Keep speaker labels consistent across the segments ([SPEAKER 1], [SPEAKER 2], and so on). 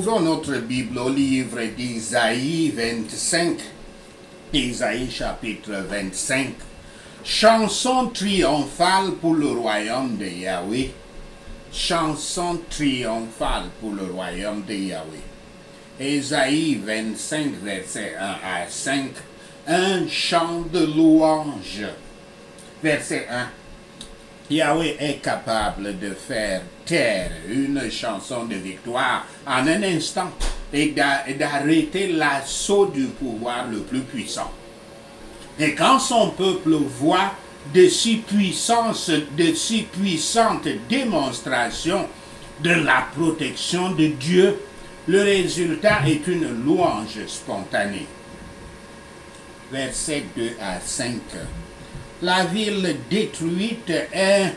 [SPEAKER 1] Ouvrons notre Bible au livre d'Isaïe 25, Isaïe chapitre 25. Chanson triomphale pour le royaume de Yahweh. Chanson triomphale pour le royaume de Yahweh. Isaïe 25, verset 1 à 5. Un chant de louange. Verset 1. Yahweh est capable de faire taire une chanson de victoire en un instant et d'arrêter l'assaut du pouvoir le plus puissant. Et quand son peuple voit de si puissantes démonstrations de la protection de Dieu, le résultat est une louange spontanée. Versets 2 à 5. La ville détruite est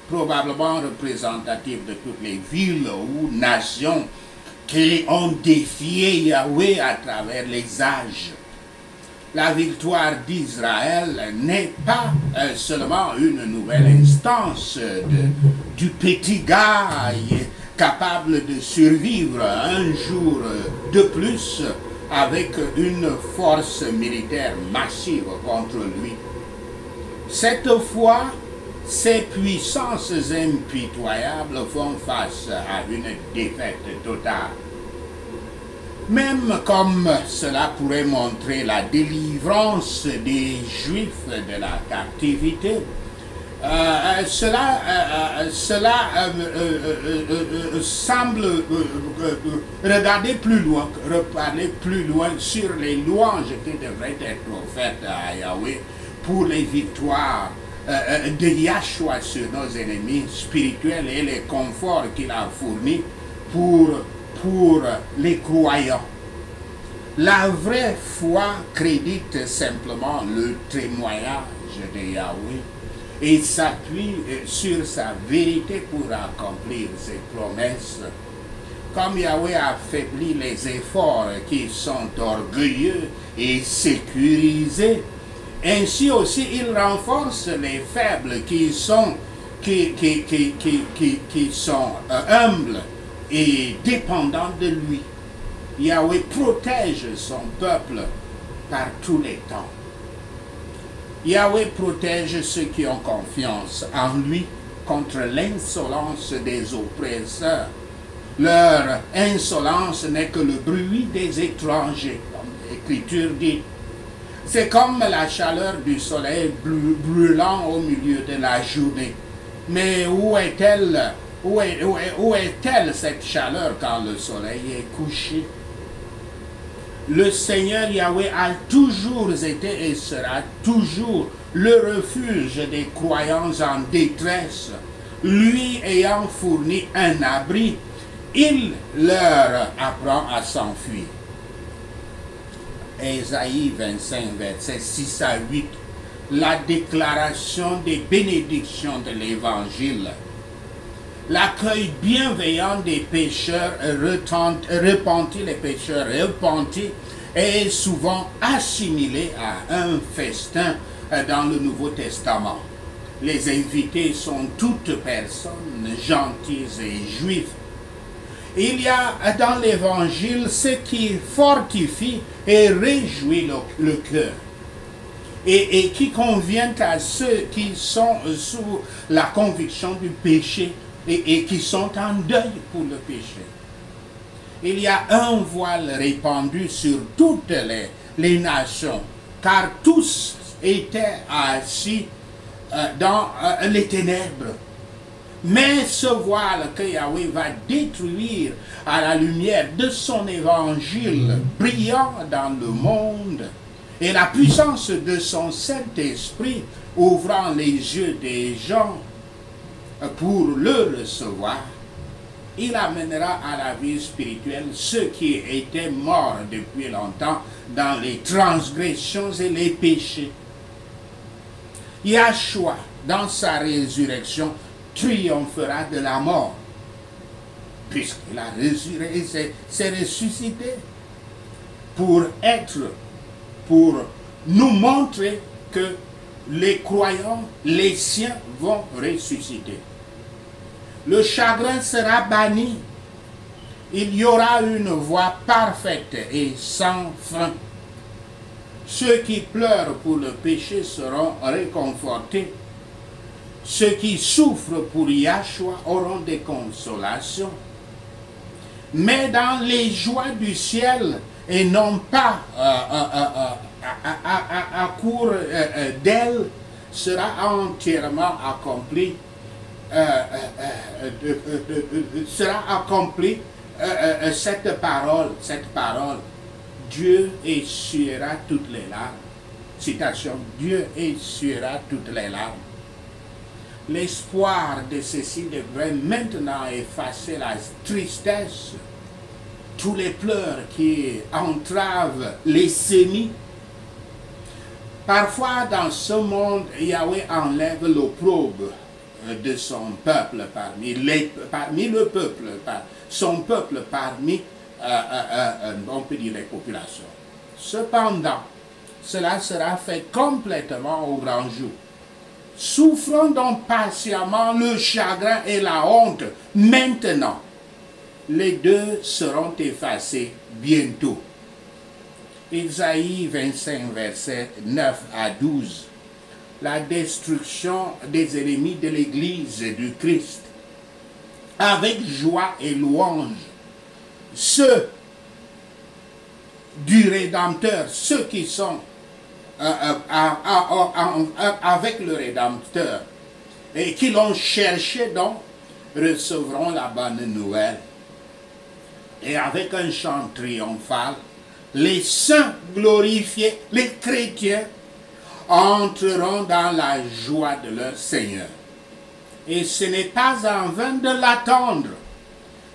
[SPEAKER 1] probablement représentative de toutes les villes ou nations qui ont défié Yahweh à travers les âges. La victoire d'Israël n'est pas seulement une nouvelle instance du petit gars capable de survivre un jour de plus avec une force militaire massive contre lui. Cette fois, ces puissances impitoyables font face à une défaite totale. Même comme cela pourrait montrer la délivrance des Juifs de la captivité, semble reparler plus loin sur les louanges qui devraient être offertes à Yahweh pour les victoires de Yahshua sur nos ennemis spirituels et les conforts qu'il a fournis pour les croyants. La vraie foi crédite simplement le témoignage de Yahweh et s'appuie sur sa vérité pour accomplir ses promesses. Comme Yahweh affaiblit les efforts qui sont orgueilleux et sécurisés, ainsi aussi il renforce les faibles qui sont humbles et dépendants de lui. Yahweh protège son peuple par tous les temps. Yahweh protège ceux qui ont confiance en lui contre l'insolence des oppresseurs. Leur insolence n'est que le bruit des étrangers, comme l'Écriture dit. C'est comme la chaleur du soleil brûlant au milieu de la journée. Mais où est-elle? Où est-elle cette chaleur quand le soleil est couché? Le Seigneur Yahweh a toujours été et sera toujours le refuge des croyants en détresse. Lui ayant fourni un abri, il leur apprend à s'enfuir. Ésaïe 25, versets 6 à 8, la déclaration des bénédictions de l'Évangile. L'accueil bienveillant des pécheurs repentis, les pécheurs repentis, est souvent assimilé à un festin dans le Nouveau Testament. Les invités sont toutes personnes gentilles et juives. Il y a dans l'Évangile ce qui fortifie et réjouit le cœur et qui convient à ceux qui sont sous la conviction du péché et qui sont en deuil pour le péché. Il y a un voile répandu sur toutes les nations, car tous étaient assis dans les ténèbres. Mais ce voile que Yahweh va détruire à la lumière de son évangile brillant dans le monde et la puissance de son Saint-Esprit ouvrant les yeux des gens pour le recevoir, il amènera à la vie spirituelle ceux qui étaient morts depuis longtemps dans les transgressions et les péchés. Yahshua, dans sa résurrection, triomphera de la mort, puisqu'il a s'est ressuscité pour nous montrer que les croyants, les siens vont ressusciter. Le chagrin sera banni il y aura une voie parfaite et sans frein. Ceux qui pleurent pour le péché seront réconfortés. Ceux qui souffrent pour Yahshua auront des consolations. Mais dans les joies du ciel, et non pas à court d'elle, sera entièrement accompli. Sera accomplie cette parole. Dieu essuiera toutes les larmes. Citation, Dieu essuiera toutes les larmes. L'espoir de ceci devrait maintenant effacer la tristesse, tous les pleurs qui entravent les semis. Parfois dans ce monde, Yahweh enlève l'opprobre de son peuple parmi le peuple, son peuple parmi, on peut dire, les populations. Cependant, cela sera fait complètement au grand jour. Souffrons donc patiemment le chagrin et la honte maintenant. Les deux seront effacés bientôt. Isaïe 25, versets 9 à 12. La destruction des ennemis de l'Église du Christ. Avec joie et louange. Ceux du Rédempteur, ceux qui sont avec le Rédempteur et qui l'ont cherché donc, recevront la bonne nouvelle. Et avec un chant triomphal, les saints glorifiés, les chrétiens, entreront dans la joie de leur Seigneur. Et ce n'est pas en vain de l'attendre,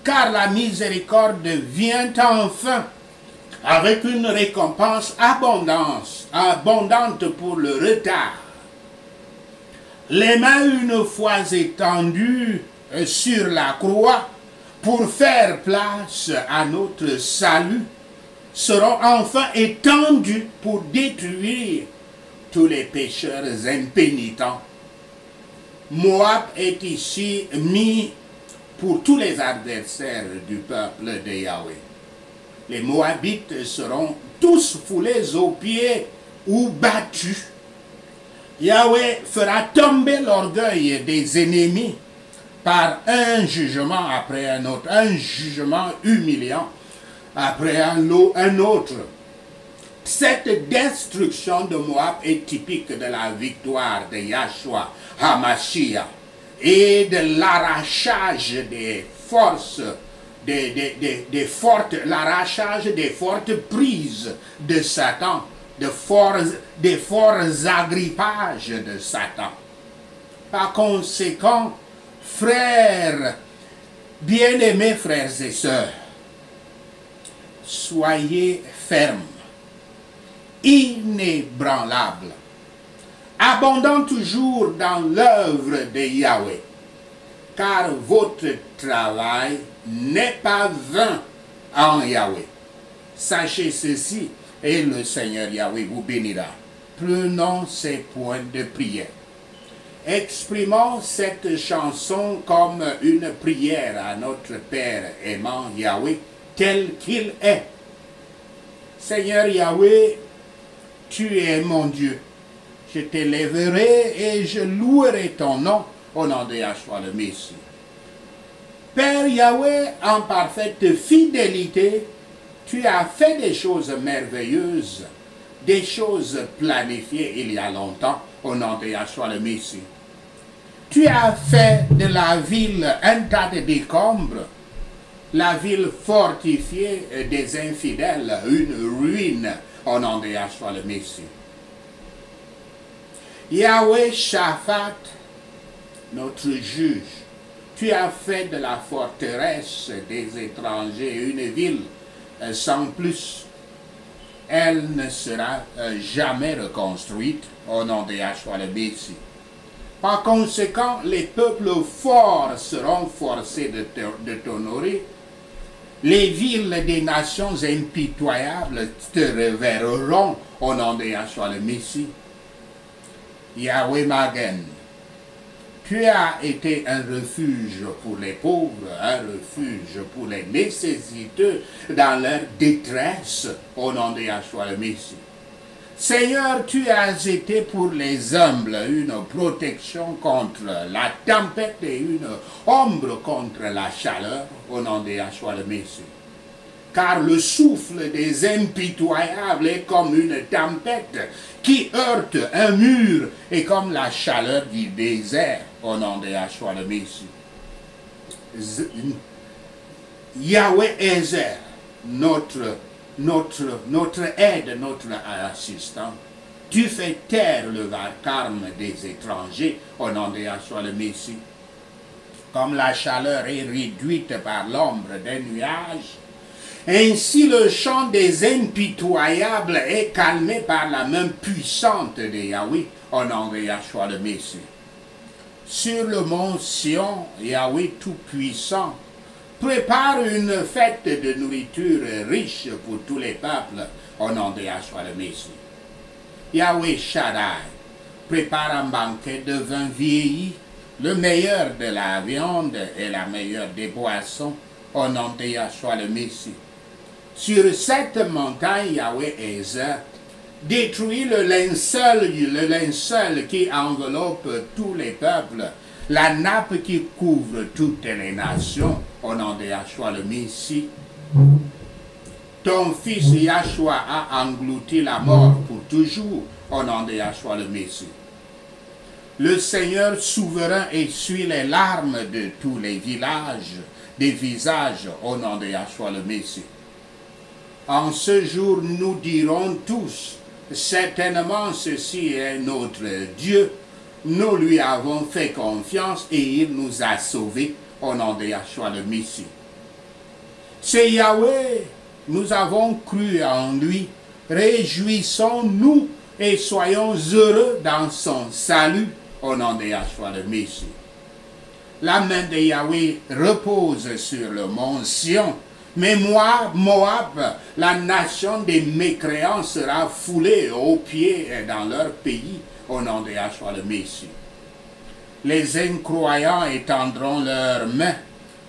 [SPEAKER 1] car la miséricorde vient enfin avec une récompense abondante pour le retard. Les mains une fois étendues sur la croix pour faire place à notre salut seront enfin étendues pour détruire tous les pécheurs impénitents. Moab est ici mis pour tous les adversaires du peuple de Yahweh. Les Moabites seront tous foulés aux pieds ou battus. Yahweh fera tomber l'orgueil des ennemis par un jugement après un autre, un jugement humiliant après un autre. Cette destruction de Moab est typique de la victoire de Yahshua HaMashiach et de l'arrachage des forces, l'arrachage des fortes prises de Satan, des forts agrippages de Satan. Par conséquent, frères, bien-aimés frères et sœurs, soyez fermes, inébranlables, abondant toujours dans l'œuvre de Yahweh, car votre travail n'est pas vain en Yahweh. Sachez ceci, et le Seigneur Yahweh vous bénira. Prenons ces points de prière. Exprimons cette chanson comme une prière à notre Père aimant Yahweh, tel qu'il est. Seigneur Yahweh, tu es mon Dieu. Je t'élèverai et je louerai ton nom au nom de Yahshua le Messie. Père Yahweh, en parfaite fidélité, tu as fait des choses merveilleuses, des choses planifiées il y a longtemps au nom de Yahshua le Messie. Tu as fait de la ville un tas de décombres, la ville fortifiée des infidèles, une ruine au nom de Yahshua le Messie. Yahweh Shaphat, notre juge, tu as fait de la forteresse des étrangers une ville sans plus. Elle ne sera jamais reconstruite au nom de Yahshua le Messie. Par conséquent, les peuples forts seront forcés de t'honorer. Les villes des nations impitoyables te révéreront au nom de Yahshua le Messie. Yahweh Magen, Tu as été un refuge pour les pauvres, un refuge pour les nécessiteux dans leur détresse, au nom de Yahshua le Messie. Seigneur, tu as été pour les humbles une protection contre la tempête et une ombre contre la chaleur, au nom de Yahshua le Messie. Car le souffle des impitoyables est comme une tempête qui heurte un mur et comme la chaleur du désert, au nom de Yahshua le Messie. Yahweh Ezer, notre aide, notre assistant. Tu fais taire le vacarme des étrangers, au nom de Yahshua le Messie. Comme la chaleur est réduite par l'ombre des nuages, ainsi le chant des impitoyables est calmé par la main puissante de Yahweh, au nom de Yahshua le Messie. Sur le mont Sion, Yahweh Tout-Puissant prépare une fête de nourriture riche pour tous les peuples, au nom de Yahshua le Messie. Yahweh Shaddai prépare un banquet de vin vieilli, le meilleur de la viande et la meilleure des boissons, au nom de Yahshua le Messie. Sur cette montagne, Yahweh Ezer détruit le linceul qui enveloppe tous les peuples, la nappe qui couvre toutes les nations, au nom de Yahshua le Messie. Ton fils Yahshua a englouti la mort pour toujours, au nom de Yahshua le Messie. Le Seigneur souverain essuie les larmes de tous les des visages, au nom de Yahshua le Messie. En ce jour, nous dirons tous, certainement ceci est notre Dieu. Nous lui avons fait confiance et il nous a sauvés, au nom de Yahshua le Messie. C'est Yahweh, nous avons cru en lui. Réjouissons-nous et soyons heureux dans son salut, au nom de Yahshua le Messie. La main de Yahweh repose sur le mont Sion. Mais Moab, la nation des mécréants, sera foulée aux pieds dans leur pays, au nom de Yahshua le Messie. Les incroyants étendront leurs mains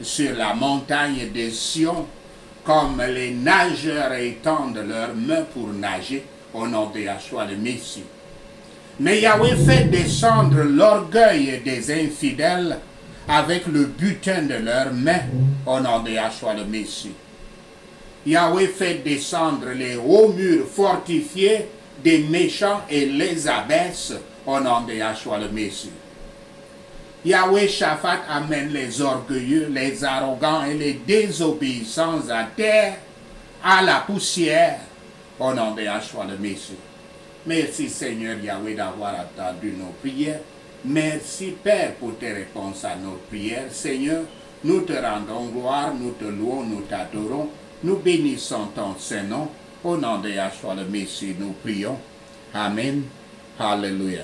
[SPEAKER 1] sur la montagne de Sion, comme les nageurs étendent leurs mains pour nager, au nom de Yahshua le Messie. Mais Yahweh fait descendre l'orgueil des infidèles avec le butin de leurs mains, au nom de Yahshua le Messie. Yahweh fait descendre les hauts murs fortifiés des méchants et les abaisse, au nom de Yahshua le Messie. Yahweh Shaphat amène les orgueilleux, les arrogants et les désobéissants à terre, à la poussière, au nom de Yahshua le Messie. Merci Seigneur Yahweh d'avoir attendu nos prières. Merci Père pour tes réponses à nos prières. Seigneur, nous te rendons gloire, nous te louons, nous t'adorons. Nous bénissons ton Saint-Nom. Au nom de Yahshua le Messie, nous prions. Amen. Alléluia.